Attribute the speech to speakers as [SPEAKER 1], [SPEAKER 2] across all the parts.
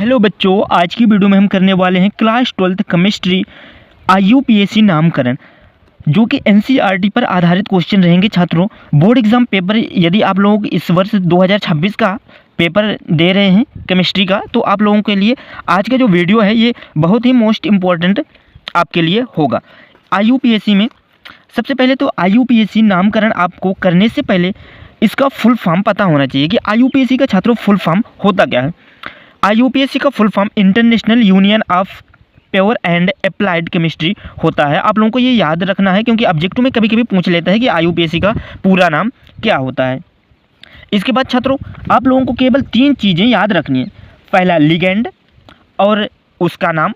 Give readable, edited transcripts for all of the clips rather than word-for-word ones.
[SPEAKER 1] Hello बच्चों, आज की वीडियो में हम करने वाले हैं क्लास 12th केमिस्ट्री IUPAC नामकरण, जो कि NCERT पर आधारित क्वेश्चन रहेंगे। छात्रों, बोर्ड एग्जाम पेपर यदि आप लोग इस वर्ष 2026 का पेपर दे रहे हैं केमिस्ट्री का, तो आप लोगों के लिए आज का जो वीडियो है ये बहुत ही मोस्ट इम्पॉर्टेंट आपके लिए होगा। IUPAC में सबसे पहले तो IUPAC नामकरण आपको करने से पहले इसका फुल फॉर्म पता होना चाहिए कि IUPAC का छात्रों फुल फॉर्म होता क्या है। IUPAC का full form international union of pure and applied chemistry होता है। आप लोगों को ये याद रखना है, क्योंकि ऑब्जेक्टिव में कभी कभी पूछ लेता है कि IUPAC का पूरा नाम क्या होता है। इसके बाद छात्रों, आप लोगों को केवल 3 चीज़ें याद रखनी है। पहला लिगेंड और उसका नाम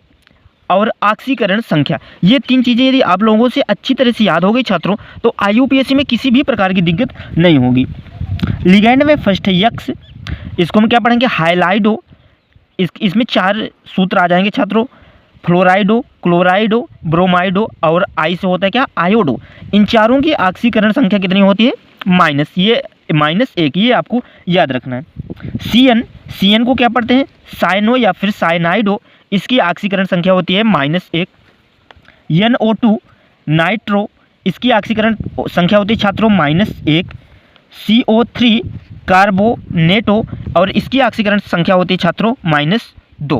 [SPEAKER 1] और ऑक्सीकरण संख्या। ये 3 चीज़ें यदि आप लोगों से अच्छी तरह से याद हो गई छात्रों, तो IUPAC में किसी भी प्रकार की दिक्कत नहीं होगी। लिगेंड में फर्स्ट है यक्स, इसको हम क्या पढ़ेंगे, हाइलाइडो। इसमें 4 सूत्र आ जाएंगे छात्रों, फ्लोराइडो, क्लोराइडो, ब्रोमाइडो और आई से होता है क्या, आयोडो। इन चारों की ऑक्सीकरण संख्या कितनी होती है, -1। ये आपको याद रखना है। CN को क्या पढ़ते हैं, साइनो या फिर साइनाइडो। इसकी ऑक्सीकरण संख्या होती है -1। NO2 नाइट्रो, इसकी ऑक्सीकरण संख्या होती है छात्रों -1। CO3 कार्बोनेटो और इसकी ऑक्सीकरण संख्या होती है छात्रों -2।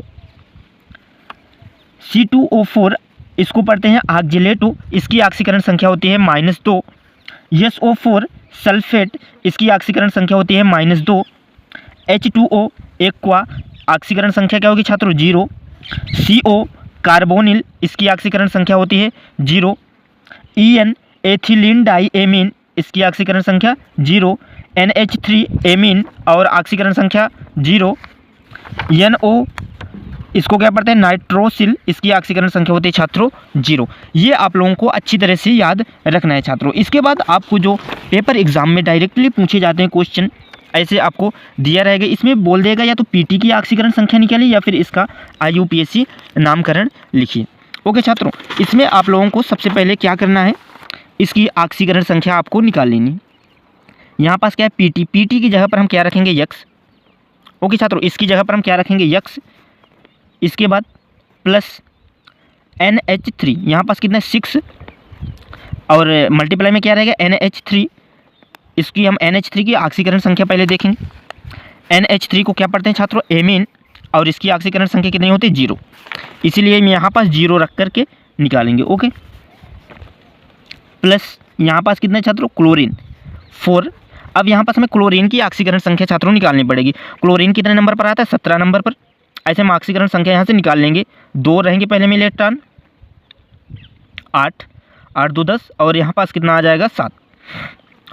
[SPEAKER 1] C2O4 इसको पढ़ते हैं ऑक्जिलेटो, इसकी ऑक्सीकरण संख्या होती है -2। SO4 सल्फेट, इसकी ऑक्सीकरण संख्या होती है -2। H2O एक्वा, ऑक्सीकरण संख्या क्या होगी छात्रों, 0। CO कार्बोनिल, इसकी ऑक्सीकरण संख्या होती है 0। EN एथिलीन डाइएमीन, इसकी ऑक्सीकरण संख्या 0। NH3 एमीन और ऑक्सीकरण संख्या 0। NO इसको क्या पढ़ते हैं, नाइट्रोसिल, इसकी ऑक्सीकरण संख्या होती है छात्रों 0। ये आप लोगों को अच्छी तरह से याद रखना है छात्रों। इसके बाद आपको जो पेपर एग्जाम में डायरेक्टली पूछे जाते हैं क्वेश्चन, ऐसे आपको दिया रहेगा, इसमें बोल देगा या तो PT की ऑक्सीकरण संख्या निकालिए या फिर इसका IUPAC नामकरण लिखिए। ओके छात्रों, इसमें आप लोगों को सबसे पहले क्या करना है, इसकी ऑक्सीकरण संख्या आपको निकाल लेनी। यहाँ पास क्या है, PT की जगह पर हम क्या रखेंगे, यक्स। ओके छात्रों, इसकी जगह पर हम क्या रखेंगे, यक्स। इसके बाद प्लस NH3, यहाँ पास कितना है 6 और मल्टीप्लाई में क्या रहेगा NH3। इसकी हम NH3 की ऑक्सीकरण संख्या पहले देखेंगे। NH3 को क्या पढ़ते हैं छात्रों, एमीन, और इसकी ऑक्सीकरण संख्या कितनी होती है, 0। इसीलिए हम यहाँ पास 0 रख करके निकालेंगे। ओके, प्लस यहाँ पास कितना है छात्रों, क्लोरीन 4। अब यहाँ पास हमें क्लोरीन की ऑक्सीकरण संख्या छात्रों निकालनी पड़ेगी। क्लोरीन कितने नंबर पर आता है, 17 नंबर पर। ऐसे हम ऑक्सीकरण संख्या यहाँ से निकाल लेंगे। 2 रहेंगे पहले में इलेक्ट्रॉन, 8 2 10 और यहाँ पास कितना आ जाएगा, 7।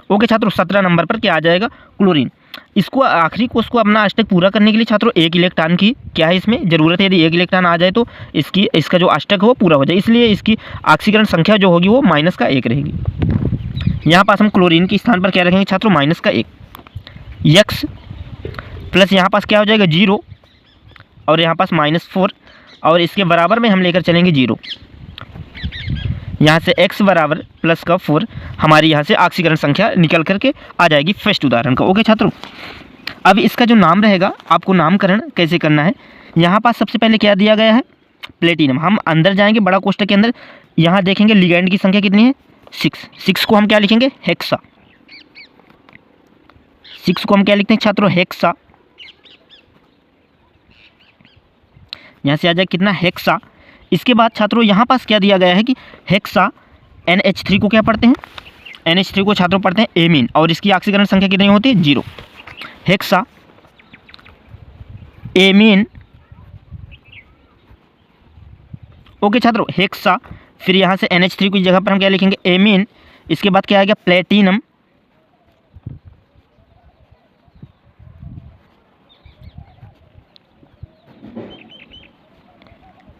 [SPEAKER 1] ओके छात्रों, 17 नंबर पर क्या आ जाएगा, क्लोरीन। इसको आखिरी को उसको अपना अष्टक पूरा करने के लिए छात्रों 1 इलेक्ट्रॉन की क्या है इसमें ज़रूरत है। यदि 1 इलेक्ट्रॉन आ जाए तो इसका जो अष्टक है वो पूरा हो जाए, इसलिए इसकी ऑक्सीकरण संख्या जो होगी वो -1 रहेगी। यहाँ पास हम क्लोरीन के स्थान पर क्या रखेंगे छात्रों, -1। यक्स प्लस यहाँ पास क्या हो जाएगा, 0 और यहाँ पास -4 और इसके बराबर में हम लेकर चलेंगे 0। यहाँ से x बराबर प्लस का 4, हमारी यहाँ से ऑक्सीकरण संख्या निकल करके आ जाएगी फर्स्ट उदाहरण का। ओके छात्रों, अब इसका जो नाम रहेगा, आपको नामकरण कैसे करना है। यहाँ पास सबसे पहले क्या दिया गया है, प्लेटिनम। हम अंदर जाएंगे बड़ा कोष्ठक के अंदर, यहाँ देखेंगे लिगैंड की संख्या कितनी है, 6 को हम क्या लिखेंगे, हेक्सा। 6 को हम क्या लिखते हैं छात्रों, हेक्सा। यहाँ से आ जाए कितना, हेक्सा। इसके बाद छात्रों यहाँ पास क्या दिया गया है कि हेक्सा NH3 को क्या पढ़ते हैं, NH3 को छात्रों पढ़ते हैं एमीन, और इसकी ऑक्सीकरण संख्या कितनी होती है, 0। Hexa amine. ओके छात्रों, हेक्सा, फिर यहाँ से NH3 की जगह पर हम क्या लिखेंगे, एमीन। इसके बाद क्या आएगा, प्लेटिनम।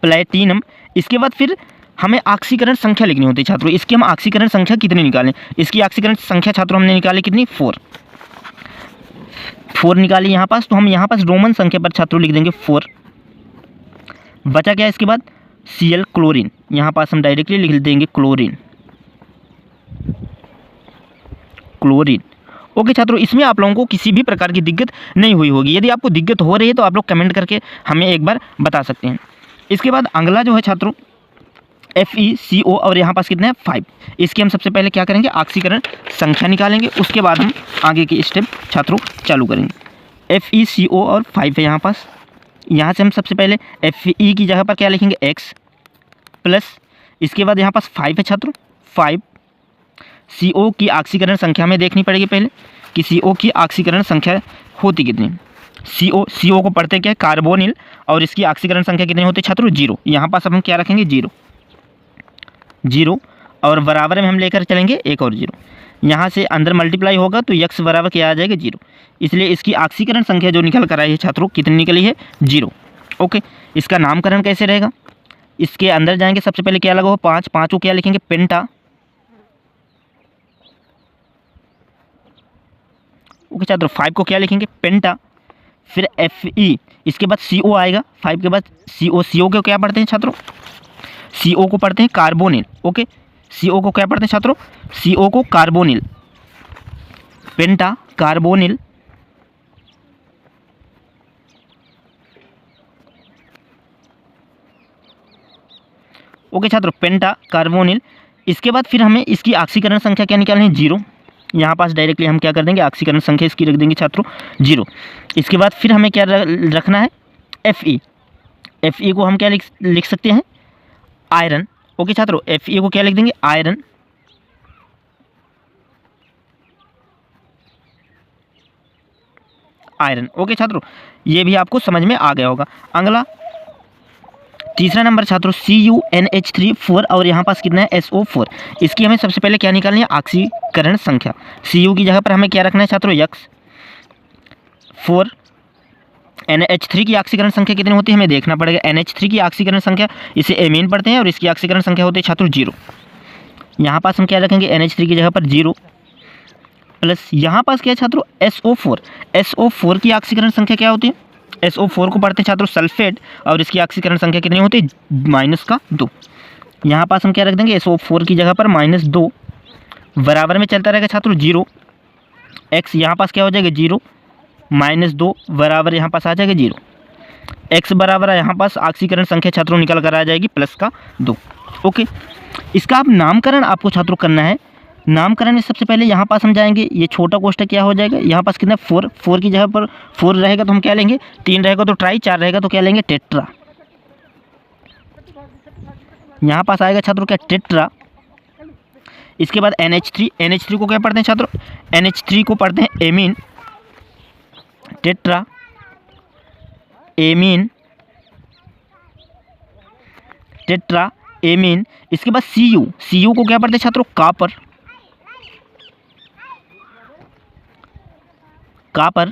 [SPEAKER 1] प्लेटिनम। इसके बाद फिर हमें ऑक्सीकरण संख्या लिखनी होती है छात्रों। इसकी हम ऑक्सीकरण संख्या कितनी निकालें, इसकी ऑक्सीकरण संख्या छात्रों हमने निकाली कितनी, 4 निकाली यहाँ पास। तो हम यहाँ पास रोमन संख्या पर छात्रों लिख देंगे 4। बचा क्या इसके बाद, Cl क्लोरीन। यहाँ पास हम डायरेक्टली लिख देंगे क्लोरीन। ओके छात्रों, इसमें आप लोगों को किसी भी प्रकार की दिक्कत नहीं हुई होगी। यदि आपको दिक्कत हो रही है तो आप लोग कमेंट करके हमें एक बार बता सकते हैं। इसके बाद अगला जो है छात्रों FeCO और यहाँ पास कितने हैं 5। इसकी हम सबसे पहले क्या करेंगे, ऑक्सीकरण संख्या निकालेंगे, उसके बाद हम आगे की स्टेप छात्रों चालू करेंगे। FeCO और 5 है यहाँ पास। यहाँ से हम सबसे पहले Fe की जगह पर क्या लिखेंगे X प्लस, इसके बाद यहाँ पास 5 है छात्रों 5। CO की ऑक्सीकरण संख्या में देखनी पड़ेगी पहले कि CO की ऑक्सीकरण संख्या होती कितनी। CO को पढ़ते क्या है कार्बोनिल, और इसकी ऑक्सीकरण संख्या कितनी होती है छात्रों 0। यहाँ पास अब हम क्या रखेंगे 0 और बराबर में हम लेकर चलेंगे एक और 0। यहाँ से अंदर मल्टीप्लाई होगा तो x बराबर क्या आ जाएगा 0, इसलिए इसकी ऑक्सीकरण संख्या जो निकल कर आई है छात्रों कितनी निकली है 0। ओके, इसका नामकरण कैसे रहेगा, इसके अंदर जाएंगे सबसे पहले क्या लगा हो 5 को क्या लिखेंगे पेंटा। ओके छात्रों 5 को क्या लिखेंगे पेंटा, फिर Fe, इसके बाद CO आएगा 5 के बाद CO को क्या पढ़ते हैं छात्रों, CO को पढ़ते हैं कार्बोनिल। ओके, CO को क्या पढ़ते हैं छात्रों, CO को कार्बोनिल, पेंटा कार्बोनिल। ओके छात्रों पेंटा कार्बोनिल। इसके बाद फिर हमें इसकी ऑक्सीकरण संख्या क्या निकालनी है 0। यहाँ पास डायरेक्टली हम क्या कर देंगे ऑक्सीकरण संख्या इसकी रख देंगे छात्रों 0। इसके बाद फिर हमें क्या रखना है Fe को हम क्या लिख सकते हैं आयरन। ओके छात्रों Fe को क्या लिख देंगे आयरन। ओके छात्रों, ये भी आपको समझ में आ गया होगा। अगला तीसरा नंबर छात्रों CuNH3 और यहाँ पास कितना है SO4। इसकी हमें सबसे पहले क्या निकालनी है ऑक्सीकरण संख्या। Cu की जगह पर हमें क्या रखना है छात्रों X। 4 NH3 की ऑक्सीकरण संख्या कितनी होती है हमें देखना पड़ेगा। NH3 की ऑक्सीकरण संख्या इसे एमीन पढ़ते हैं और इसकी ऑक्सीकरण संख्या होती है छात्रों 0। यहाँ पास हम क्या रखेंगे NH3 की जगह पर 0 प्लस यहाँ पास क्या है छात्रों SO4 की ऑक्सीकरण संख्या क्या होती है, SO4 को पढ़ते हैं छात्रों सल्फेट और इसकी ऑक्सीकरण संख्या कितनी होती है -2। यहाँ पास हम क्या रख देंगे SO4 की जगह पर -2 बराबर में चलता रहेगा छात्रों 0। X यहाँ पास क्या हो जाएगा 0 -2 बराबर यहाँ पास आ जाएगा 0। X बराबर यहाँ पास ऑक्सीकरण संख्या छात्रों निकल कर आ जाएगी +2। ओके, इसका आप नामकरण आपको छात्रों करना है। नामकरण में सबसे पहले यहाँ पास हम जाएंगे, ये छोटा कोष्ठक क्या हो जाएगा यहाँ पास कितना 4 की जगह पर 4 रहेगा तो हम क्या लेंगे 3 रहेगा तो ट्राई, 4 रहेगा तो क्या लेंगे टेट्रा। यहाँ पास आएगा छात्रों क्या टेट्रा। इसके बाद NH3 को क्या पढ़ते हैं छात्रों NH3 को पढ़ते हैं amine, tetra amine, tetra amine. इसके बाद Cu को क्या पढ़ते हैं छात्रों कापर।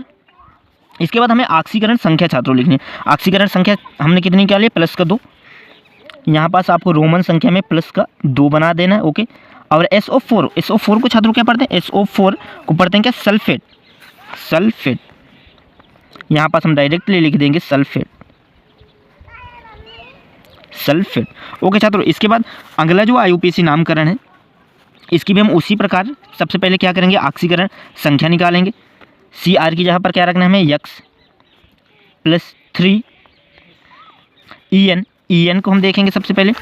[SPEAKER 1] इसके बाद हमें ऑक्सीकरण संख्या छात्रों लिखनी है। ऑक्सीकरण संख्या हमने कितनी निकाली है +2। यहाँ पास आपको रोमन संख्या में +2 बना देना है। ओके, और SO4 को छात्रों क्या पढ़ते हैं SO4 को पढ़ते हैं क्या सल्फेट। यहाँ पास हम डायरेक्टली लिख देंगे सल्फेट। ओके छात्रों, इसके बाद अगला जो IUPAC नामकरण है इसकी भी हम उसी प्रकार सबसे पहले क्या करेंगे ऑक्सीकरण संख्या निकालेंगे। Cr की जगह पर क्या रखना है हमें X +3 En को हम देखेंगे सबसे पहले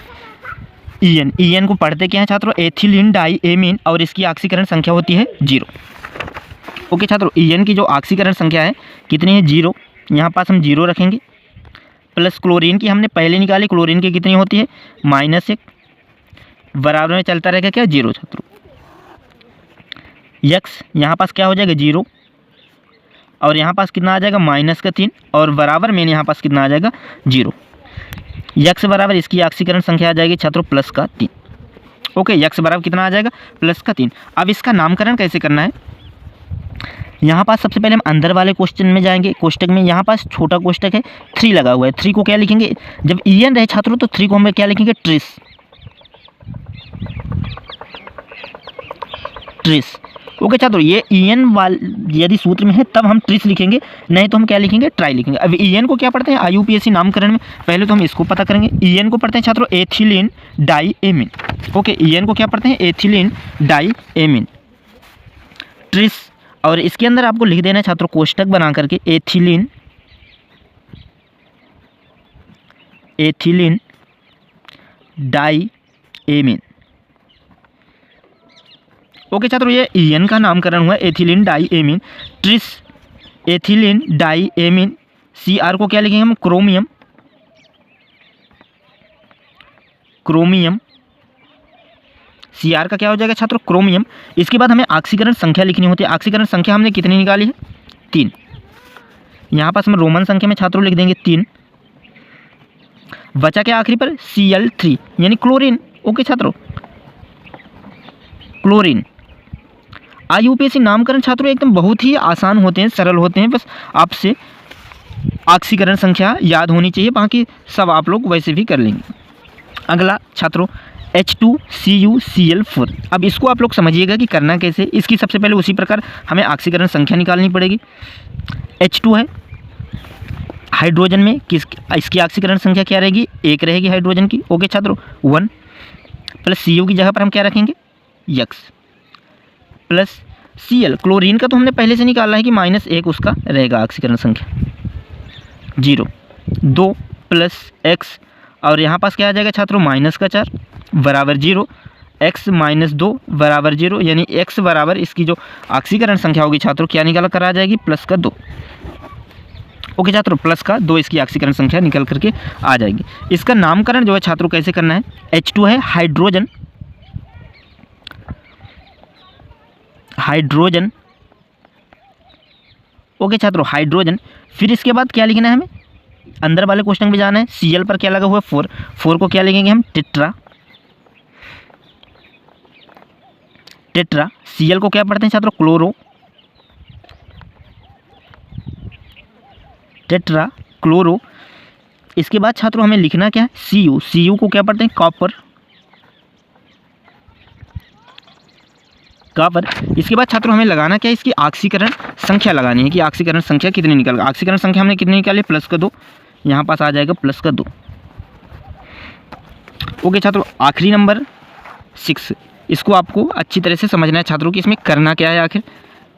[SPEAKER 1] En को पढ़ते क्या है छात्रों एथिलीन डाई एमीन और इसकी ऑक्सीकरण संख्या होती है 0। ओके छात्रों, En की जो ऑक्सीकरण संख्या है कितनी है 0, यहाँ पास हम 0 रखेंगे। प्लस क्लोरीन की हमने पहले निकाली, क्लोरीन की कितनी होती है -1 बराबर में चलता रहेगा क्या 0 छात्रों। X यहाँ पास क्या हो जाएगा 0 और यहाँ पास कितना आ जाएगा -3 और बराबर में यहाँ पास कितना आ जाएगा 0। X बराबर इसकी ऑक्सीकरण संख्या आ जाएगी छात्रों +3। ओके, X बराबर कितना आ जाएगा +3। अब इसका नामकरण कैसे करना है, यहाँ पास सबसे पहले हम अंदर वाले क्वेश्चन में जाएंगे। कोष्टक में यहाँ पास छोटा कोष्टक है 3 लगा हुआ है। 3 को क्या लिखेंगे, जब En रहे छात्रों तो 3 को हम क्या लिखेंगे ट्रिस। ओके छात्रों, ये En यदि सूत्र में है तब हम ट्रिस लिखेंगे, नहीं तो हम क्या लिखेंगे ट्राई लिखेंगे। अब En को क्या पढ़ते हैं IUPAC नामकरण में, पहले तो हम इसको पता करेंगे। En को पढ़ते हैं छात्रों ethylene diamine. Okay, En को क्या पढ़ते हैं एथिलीन डाई एमीन। ट्रिस और इसके अंदर आपको लिख देना है छात्रों कोष्टक बना करके एथिलीन डाईएमीन। ओके छात्रों, ये एन का नामकरण हुआ ethylene diamine. Tris ethylene diamine. Cr को क्या लिखेंगे हम? क्रोमियम। Cr का क्या हो जाएगा छात्रों? क्रोमियम। इसके बाद हमें ऑक्सीकरण संख्या लिखनी होती है। ऑक्सीकरण संख्या हमने कितनी निकाली है? 3। यहाँ पास हम रोमन संख्या में छात्रों लिख देंगे 3। बचा क्या आखिरी पर? Cl3 यानी क्लोरीन। ओके छात्रों, क्लोरीन। IUPAC नामकरण छात्रों एकदम बहुत ही आसान होते हैं, सरल होते हैं। बस आपसे ऑक्सीकरण संख्या याद होनी चाहिए, बाकी सब आप लोग वैसे भी कर लेंगे। अगला छात्रों H2CuCl4। अब इसको आप लोग समझिएगा कि करना कैसे। इसकी सबसे पहले उसी प्रकार हमें ऑक्सीकरण संख्या निकालनी पड़ेगी। H2 है हाइड्रोजन में, इसकी ऑक्सीकरण संख्या क्या रहेगी? 1 रहेगी हाइड्रोजन की। ओके छात्रों, 1 प्लस Cu की जगह पर हम क्या रखेंगे? X plus Cl। क्लोरीन का तो हमने पहले से निकाला है कि -1 उसका रहेगा ऑक्सीकरण संख्या, 0। 2 प्लस X और यहाँ पास क्या आ जाएगा छात्रों? -4 बराबर 0। x - 2 बराबर 0 यानी x बराबर इसकी जो ऑक्सीकरण संख्या होगी छात्रों क्या निकाल कर आ जाएगी? +2। ओके छात्रों, +2 इसकी ऑक्सीकरण संख्या निकल करके आ जाएगी। इसका नामकरण जो है छात्रों कैसे करना है? H2 है हाइड्रोजन। ओके छात्रों, हाइड्रोजन। फिर इसके बाद क्या लिखना है हमें? अंदर वाले क्वेश्चन में जाना है। Cl पर क्या लगा हुआ है? 4 को क्या लिखेंगे हम? टेट्रा। Cl को क्या पढ़ते हैं छात्रों? क्लोरो। इसके बाद छात्रों हमें लिखना क्या है? Cu को क्या पढ़ते हैं? कॉपर। इसके बाद छात्रों हमें लगाना क्या है? इसकी ऑक्सीकरण संख्या लगानी है कि ऑक्सीकरण संख्या कितनी निकल। ऑक्सीकरण संख्या हमने कितनी निकाली? +2। यहाँ पास आ जाएगा +2। ओके छात्रों, आखिरी नंबर 6। इसको आपको अच्छी तरह से समझना है छात्रों कि इसमें करना क्या है आखिर।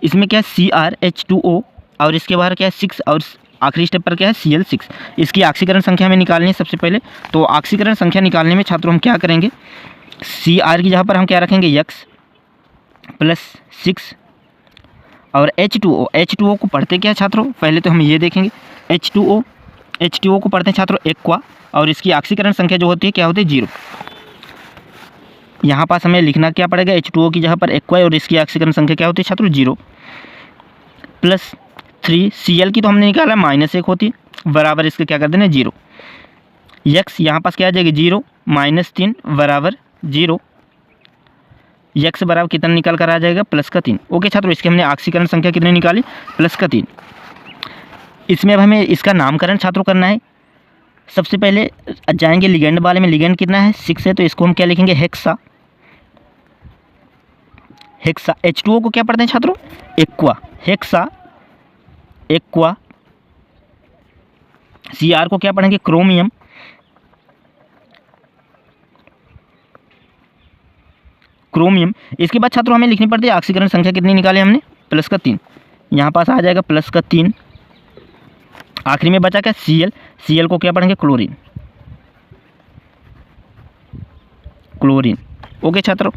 [SPEAKER 1] इसमें क्या है? CrH2O और इसके बाहर क्या है? 6 और आखिरी स्टेप पर क्या है? Cl6। इसकी ऑक्सीकरण संख्या हमें निकालनी है सबसे पहले। तो ऑक्सीकरण संख्या निकालने में छात्रों हम क्या करेंगे? Cr की जगह पर हम क्या रखेंगे? X प्लस 6 और H2O को पढ़ते क्या छात्रों? पहले तो हम ये देखेंगे। H2O को पढ़ते हैं छात्रों एक्वा और इसकी ऑक्सीकरण संख्या जो होती है क्या होती है? 0। यहाँ पास हमें लिखना क्या पड़ेगा? H2O की जगह पर एक्वा और इसकी ऑक्सीकरण संख्या क्या होती है छात्रों? 0 प्लस 3 Cl की तो हमने निकाला -1 होती है बराबर इसके क्या कर देना? 0। X यहाँ पास क्या आ जाएगी? 0 -3 बराबर 0। X बराबर कितना निकल कर आ जाएगा? +3। ओके छात्रों, इसके हमने ऑक्सीकरण संख्या कितनी निकाली? +3। इसमें अब हमें इसका नामकरण छात्रों करना है। सबसे पहले जाएंगे लिगेंड वाले में। लिगेंड कितना है? 6 है, तो इसको हम क्या लिखेंगे? हेक्सा। H2O को क्या पढ़ते हैं छात्रों? एक्वा। Hexa aqua. Cr को क्या पढ़ेंगे? क्रोमियम। इसके बाद छात्रों हमें लिखनी पड़ती है ऑक्सीकरण संख्या कितनी निकाली हमने? +3। यहाँ पास आ जाएगा +3। आखिरी में बचा क्या? Cl को क्या पढ़ेंगे? क्लोरीन। ओके छात्रों।